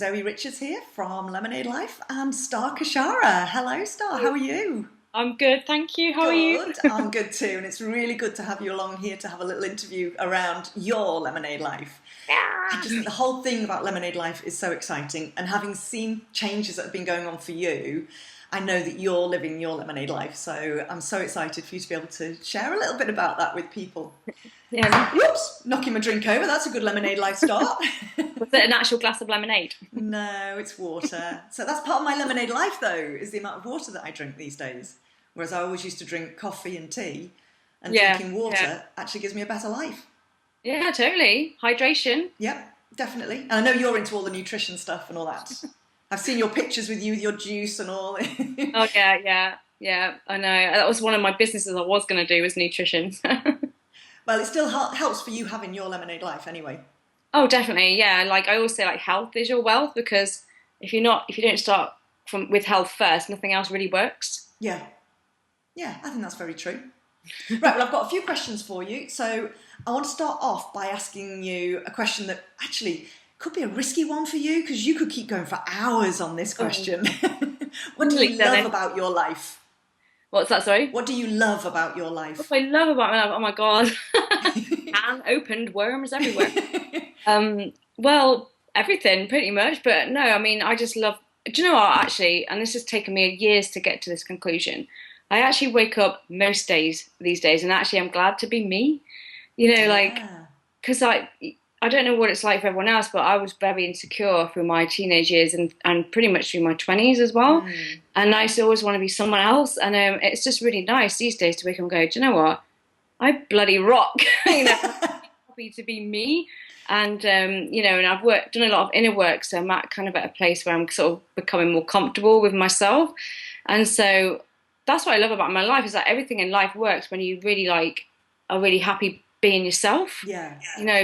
Zoe Richards here from Lemonade Life and Star Khechara. Hello, Star. How are you? I'm good, thank you. How are you? Good. I'm good too, and it's really good to have you along here to have a little interview around your Lemonade Life. I just think the whole thing about Lemonade Life is so exciting, and having seen changes that have been going on for you, I know that you're living your Lemonade Life. So I'm so excited for you to be able to share a little bit about that with people. Yeah. Whoops, knocking my drink over. That's a good Lemonade Life start. Was it an actual glass of lemonade? No, it's water. So that's part of my lemonade life, though, is the amount of water that I drink these days. Whereas I always used to drink coffee and tea, and Yeah, drinking water yeah. actually gives me a better life. Yeah, totally. Hydration. Yep, definitely. And I know you're into all the nutrition stuff and all that. I've seen your pictures with you with your juice and all. Oh yeah, yeah, yeah. I know. That was one of my businesses I was going to do was nutrition. Well, it still helps for you having your lemonade life anyway. Oh, definitely. Yeah. Like I always say, like health is your wealth because if you don't start from with health first, nothing else really works. Yeah, yeah, I think that's very true. Right, well, I've got a few questions for you. So I want to start off by asking you a question that actually could be a risky one for you because you could keep going for hours on this Oh, question. What do you love about your life? what's that? Sorry. What do you love about your What life? I love about my life. Oh my God. Can opened, worms everywhere. Well, everything pretty much, but no, I mean, I just love. Do you know what? Actually, and this has taken me years to get to this conclusion. I actually wake up most days these days, and actually, I'm glad to be me. Like Yeah. because I don't know what it's like for everyone else, but I was very insecure through my teenage years and pretty much through my 20s as well. Mm. And I used to always want to be someone else, and it's just really nice these days to wake up and go, do you know what? I bloody rock. Happy to be me. And and I've done a lot of inner work, so I'm kind of at a place where I'm sort of becoming more comfortable with myself. And so that's what I love about my life is that everything in life works when you really are really happy being yourself. Yeah.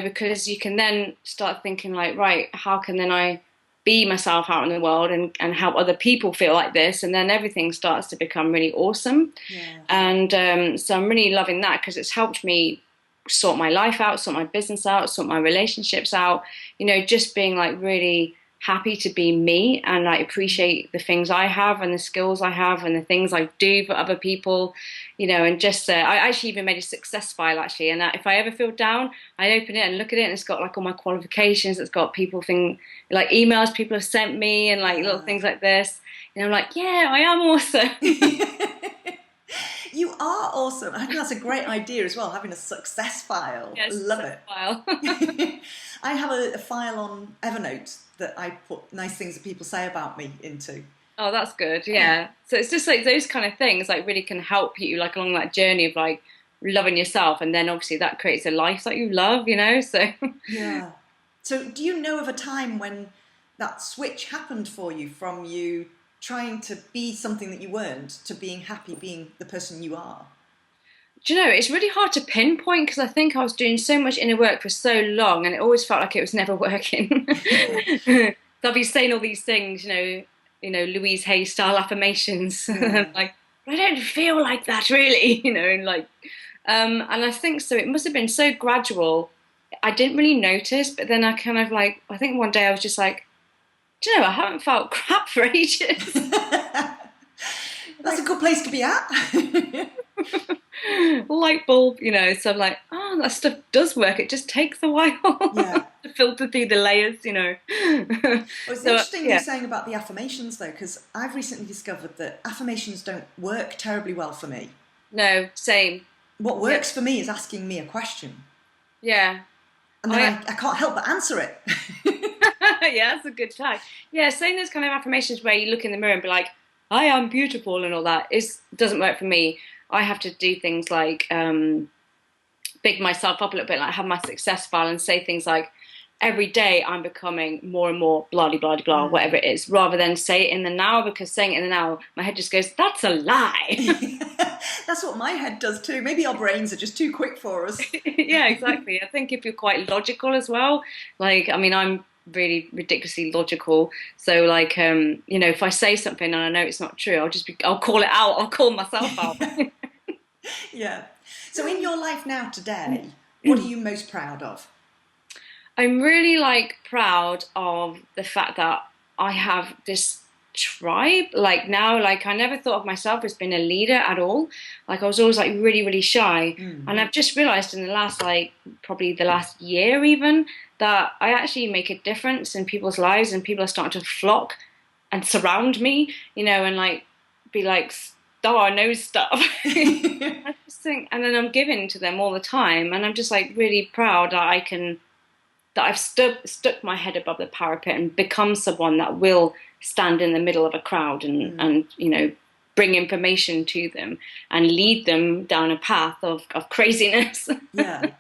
Because you can then start thinking like, right, how can then I be myself out in the world and help other people feel like this, and then everything starts to become really awesome. Yeah. And so I'm really loving that because it's helped me sort my life out, sort my business out, sort my relationships out. Just being like really happy to be me and like appreciate the things I have and the skills I have and the things I do for other people. And just I actually even made a success file actually, and that if I ever feel down, I open it and look at it, and it's got like all my qualifications. It's got like emails people have sent me and like little things like this. And I'm like, yeah, I am awesome. You are awesome. I think that's a great idea as well, having a success file. Yes, Love success it. file. I have a file on Evernote that I put nice things that people say about me into. Oh, that's good. Yeah. So it's just like those kind of things like really can help you like along that journey of like loving yourself, and then obviously that creates a life that you love. So Yeah. So do you know of a time when that switch happened for you from you trying to be something that you weren't to being happy being the person you are? do you know it's really hard to pinpoint because I think I was doing so much inner work for so long, and it always felt like it was never working. So I'll be saying all these things, Louise Hay style affirmations, Yeah. like I don't feel like that really, and like, and I think so. It must have been so gradual. I didn't really notice, but then I kind of like I think one day I was just like, do you know, I haven't felt crap for ages. That's a good place to be at. Light bulb. So I'm like, oh, that stuff does work. It just takes a while Yeah. to filter through the layers. Well, it's So interesting you yeah, saying about the affirmations though, because I've recently discovered that affirmations don't work terribly well for me. no, same. What Yeah, works for me is asking me a question, yeah. and then I I can't help but answer it. yeah, that's a good tag. Yeah, saying those kind of affirmations where you look in the mirror and be like, I am beautiful and all that is doesn't work for me. I have to do things like big myself up a little bit, like have my success file and say things like, every day I'm becoming more and more blah blah blah blah, Mm. whatever it is, rather than say it in the now, because saying it in the now, my head just goes, that's a lie. That's what my head does too. Maybe our brains are just too quick for us. Yeah, exactly. I think if you're quite logical as well, like, I mean, I'm really ridiculously logical. So like, if I say something and I know it's not true, I'll call it out. I'll call myself out. Yeah. So in your life now today, what are you most proud of? I'm really like proud of the fact that I have this tribe. Like now, like I never thought of myself as being a leader at all. Like I was always like really, really shy. And I've just realized in the last like probably the last year even that I actually make a difference in people's lives and people are starting to flock and surround me, you know, and like be like, oh, I know stuff. I just think, and then I'm giving to them all the time, and I'm just like really proud that I can, that I've stuck my head above the parapet and become someone that will stand in the middle of a crowd and you know, bring information to them and lead them down a path of craziness. Yeah.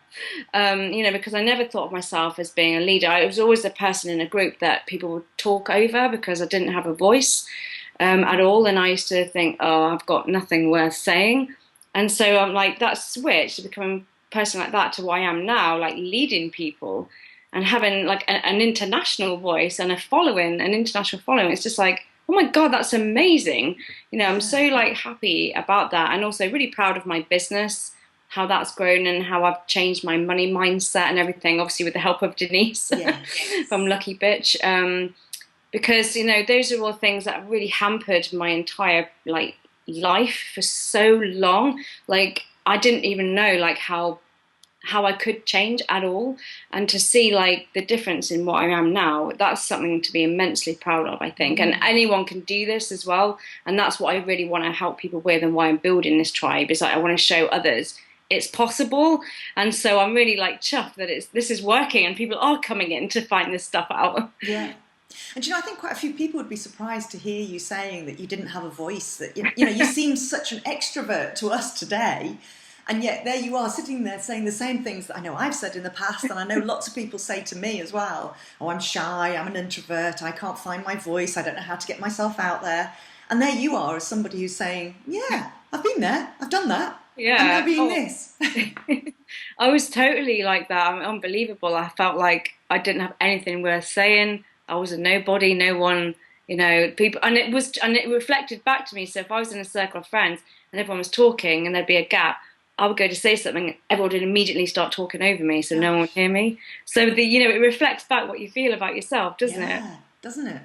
You know, because I never thought of myself as being a leader. I was always a person in a group that people would talk over because I didn't have a voice at all. And I used to think, oh, I've got nothing worth saying. And so I'm like, that switch to becoming a person like that to who I am now, like leading people and having like an international voice and a following, an international following. It's just like, oh my God, that's amazing. You know, I'm so like happy about that. And also really proud of my business, how that's grown and how I've changed my money mindset and everything, obviously with the help of Denise from Lucky Bitch. Because, you know, those are all things that really hampered my entire like life for so long. Like I didn't even know like how I could change at all, and to see like the difference in what I am now, that's something to be immensely proud of, I think. And anyone can do this as well, and that's what I really want to help people with, and why I'm building this tribe is like I want to show others it's possible. And so I'm really like chuffed that this is working and people are coming in to find this stuff out. Yeah. And you know, I think quite a few people would be surprised to hear you saying that you didn't have a voice, that you know, you seem such an extrovert to us today. And yet there you are sitting there saying the same things that I know I've said in the past, and I know lots of people say to me as well. Oh, I'm shy, I'm an introvert, I can't find my voice, I don't know how to get myself out there. And there you are as somebody who's saying, yeah, I've been there, I've done that. Yeah. I'm now being this. I was totally like that. Unbelievable. I felt like I didn't have anything worth saying. I was a nobody, no one, you know, people, and it reflected back to me. So if I was in a circle of friends and everyone was talking and there'd be a gap, I would go to say something, everyone would immediately start talking over me, so no one would hear me. So you know, it reflects back what you feel about yourself, doesn't it? Yeah, doesn't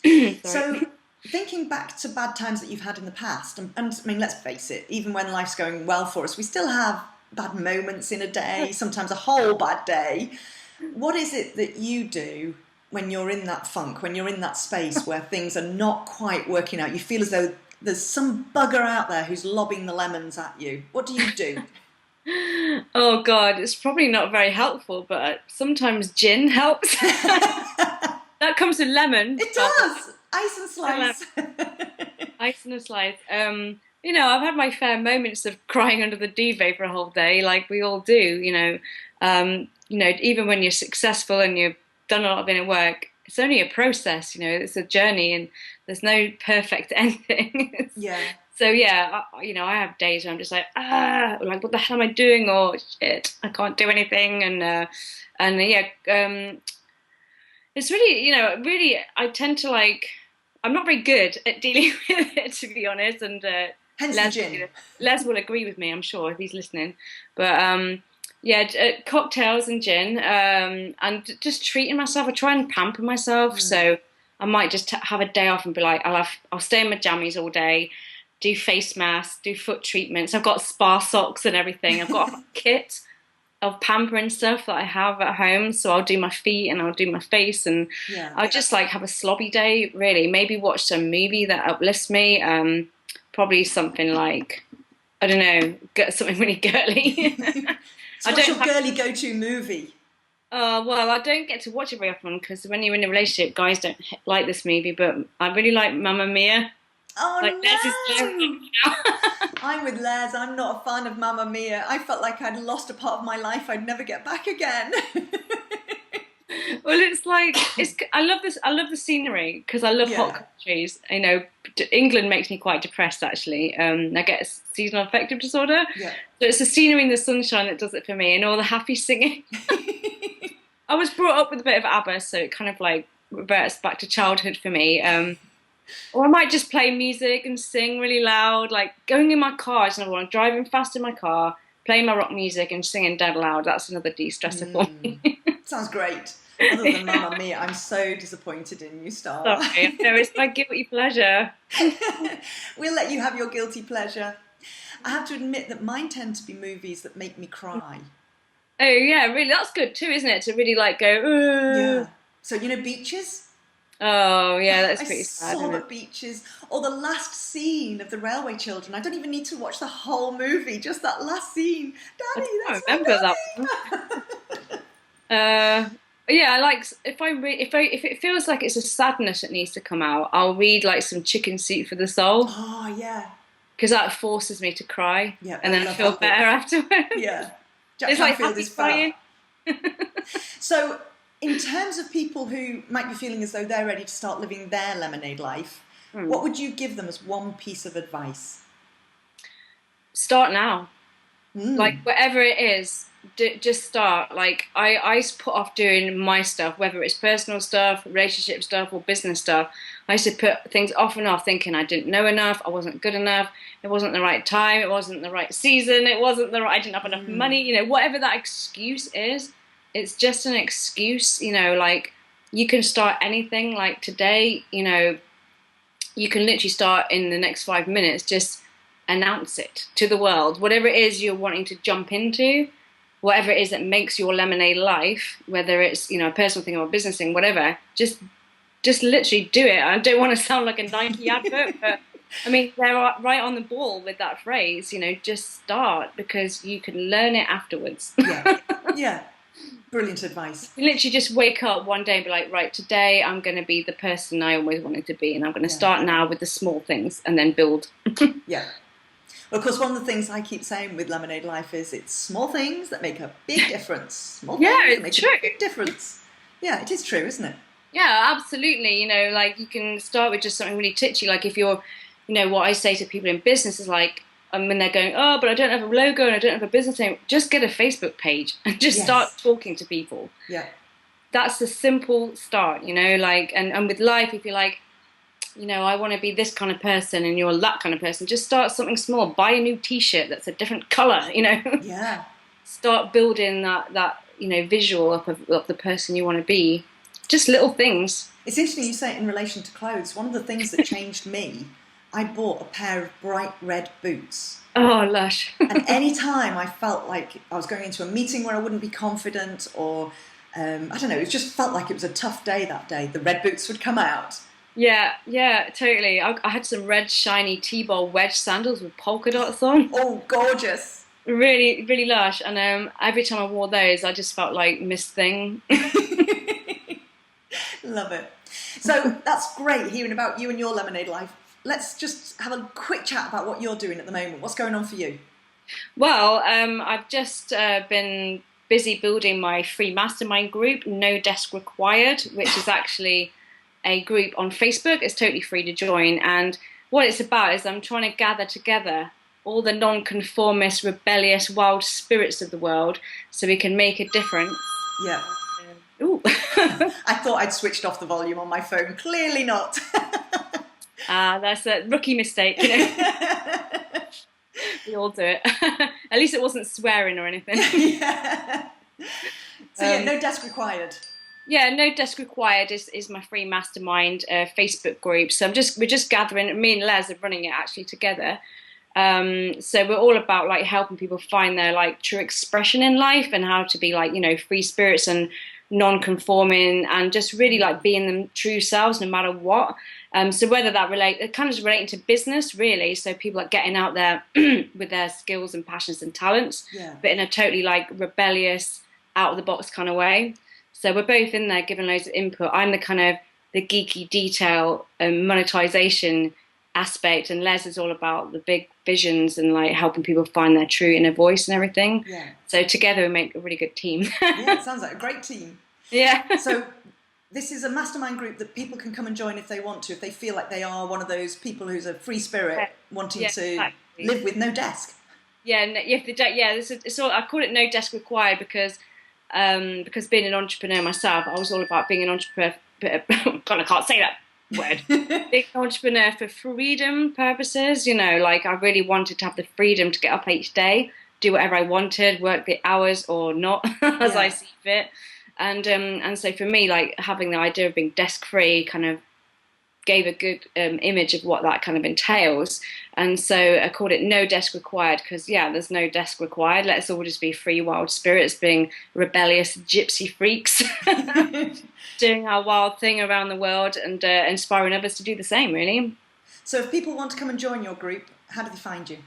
it? So thinking back to bad times that you've had in the past, and I mean, let's face it, even when life's going well for us, we still have bad moments in a day, sometimes a whole bad day. What is it that you do when you're in that funk, when you're in that space where things are not quite working out? You feel as though there's some bugger out there who's lobbing the lemons at you. What do you do? Oh God, it's probably not very helpful, but sometimes gin helps. That comes with lemon. It does. Ice and slice. Ice and a slice. You know, I've had my fair moments of crying under the duvet for a whole day, like we all do. You know, even when you're successful and you've done a lot of inner work, it's only a process. You know, it's a journey, and there's no perfect ending. Yeah. So yeah, you know, I have days where I'm just like, like what the hell am I doing? Or shit, I can't do anything, and yeah, it's really, you know, really, I tend to like, I'm not very good at dealing with it, to be honest, and Hence the gin. Les will agree with me, I'm sure, if he's listening. But yeah, cocktails and gin, and just treating myself. I try and pamper myself, so I might just have a day off and be like, I'll stay in my jammies all day, do face masks, do foot treatments. I've got spa socks and everything. I've got a kit of pampering stuff that I have at home, so I'll do my feet and I'll do my face, and I'll just like have a slobby day, really. Maybe watch some movie that uplifts me, probably something like, I don't know, get something really girly. So what's your girly go-to movie? Well, I don't get to watch it very often because when you're in a relationship, guys don't like this movie, but I really like Mamma Mia. Oh, like, no! I'm with Les. I'm not a fan of Mamma Mia. I felt like I'd lost a part of my life I'd never get back again. Well, it's like I love this. I love the scenery because I love hot countries. You know, England makes me quite depressed. Actually, I get seasonal affective disorder. Yeah. So it's the scenery and the sunshine that does it for me, and all the happy singing. I was brought up with a bit of ABBA, so it kind of like reverts back to childhood for me. Or I might just play music and sing really loud, like going in my car. It's another one. I'm driving fast in my car, playing my rock music and singing dead loud. That's another de-stressor for me. Sounds great. Other than Mamma Mia, I'm so disappointed in you, Star. Sorry, no, it's my guilty pleasure. We'll let you have your guilty pleasure. I have to admit that mine tend to be movies that make me cry. Oh yeah, really, that's good too, isn't it? To really like go, "Ugh." Yeah. So, you know, Beaches? Oh yeah, that's I pretty sad, saw isn't the it? Beaches, or the last scene of The Railway Children. I don't even need to watch the whole movie, just that last scene. I Daddy, don't that's my remember that one. daddy. Uh, yeah, I like if it feels like it's a sadness that needs to come out, I'll read like some Chicken Soup for the Soul Oh, yeah. because that forces me to cry, Yeah, and I then I love feel that book. better afterwards. Yeah. Jack It's like Canfield happy is fab. crying. So, in terms of people who might be feeling as though they're ready to start living their lemonade life, Hmm. what would you give them as one piece of advice? Start now. Like Mm. whatever it is, just start. Like I used to put off doing my stuff, whether it's personal stuff, relationship stuff, or business stuff. I used to put things off and off, thinking I didn't know enough, I wasn't good enough, it wasn't the right time, it wasn't the right season, it wasn't the right, I didn't have enough money. You know, whatever that excuse is, it's just an excuse. You know, like you can start anything. Like today, you know, you can literally start in the next 5 minutes. Just announce it to the world. Whatever it is you're wanting to jump into, whatever it is that makes your lemonade life, whether it's, you know, a personal thing or a business thing, whatever, just literally do it. I don't want to sound like a Nike advert, but I mean they're right on the ball with that phrase. You know, just start because you can learn it afterwards. Yeah. Yeah. Brilliant advice. You literally just wake up one day and be like, right, today I'm going to be the person I always wanted to be, and I'm going to Yeah. start now with the small things and then build. Yeah. Well, of course, one of the things I keep saying with Lemonade Life is it's small things that make a big difference. Small Yeah, things that it's make true. a big difference. Yeah, it is true, isn't it? Yeah, absolutely. You know, like you can start with just something really titchy. Like if you're, you know, what I say to people in business is like, when they're going, oh, but I don't have a logo and I don't have a business name, just get a Facebook page and just start Yes. talking to people. Yeah. That's the simple start, you know, like, and with life, if you're like, you know, I want to be this kind of person and you're that kind of person, just start something small. Buy a new t-shirt that's a different color, you know. Yeah. Start building that, you know, visual of the person you want to be. Just little things. It's interesting you say it in relation to clothes. One of the things that changed me, I bought a pair of bright red boots. Oh, lush. And any time I felt like I was going into a meeting where I wouldn't be confident or, I don't know, it just felt like it was a tough day that day, the red boots would come out. Yeah, yeah, totally. I had some red shiny T-ball wedge sandals with polka dots on. Oh, gorgeous. Really, really lush. And every time I wore those, I just felt like Miss Thing. Love it. So that's great hearing about you and your lemonade life. Let's just have a quick chat about what you're doing at the moment. What's going on for you? Well, I've just been busy building my free mastermind group, No Desk Required, which is actually a group on Facebook. It's totally free to join. And what it's about is I'm trying to gather together all the non-conformist, rebellious, wild spirits of the world so we can make a difference. Yeah. Ooh. I thought I'd switched off the volume on my phone. Clearly not. That's a rookie mistake, you know. We all do it. At least it wasn't swearing or anything. Yeah. So yeah, no desk required. Yeah, No Desk Required is my free mastermind Facebook group. So we're just gathering. Me and Les are running it actually together. So we're all about like helping people find their like true expression in life and how to be like, you know, free spirits and non-conforming and just really like being them true selves no matter what. So whether that it kind of is relating to business really. So people are getting out there with their skills and passions and talents, Yeah. but in a totally like rebellious, out of the box kind of way. So we're both in there giving loads of input. I'm the kind of the geeky detail and monetization aspect, and Les is all about the big visions and like helping people find their true inner voice and everything. Yeah. So together we make a really good team. Yeah, it sounds like a great team. Yeah. So this is a mastermind group that people can come and join if they want to, if they feel like they are one of those people who's a free spirit wanting to exactly. live with no desk. Yeah, it's all. I call it No Desk Required because being an entrepreneur myself, I was all about being an entrepreneur. God, I can't say that word. Being an entrepreneur for freedom purposes. You know, like I really wanted to have the freedom to get up each day, do whatever I wanted, work the hours or not as I see fit. And so for me, like having the idea of being desk free kind of gave a good image of what that kind of entails. And so I called it No Desk Required because, yeah, there's no desk required. Let's all just be free wild spirits, being rebellious gypsy freaks, doing our wild thing around the world and inspiring others to do the same, really. So if people want to come and join your group, how do they find you?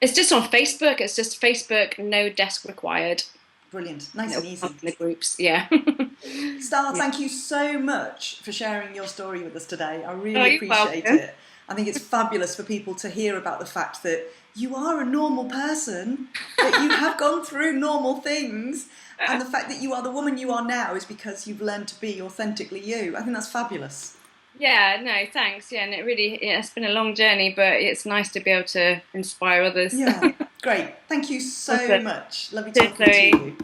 It's just on Facebook. It's just Facebook, No Desk Required. Brilliant. Nice and easy. The groups, yeah. Stella, thank you so much for sharing your story with us today. I really appreciate it. I think it's fabulous for people to hear about the fact that you are a normal person, that you have gone through normal things, and the fact that you are the woman you are now is because you've learned to be authentically you. I think that's fabulous. Yeah, no, thanks. Yeah, and it's been a long journey, but it's nice to be able to inspire others. Yeah, great. Thank you so much. Lovely talking to you.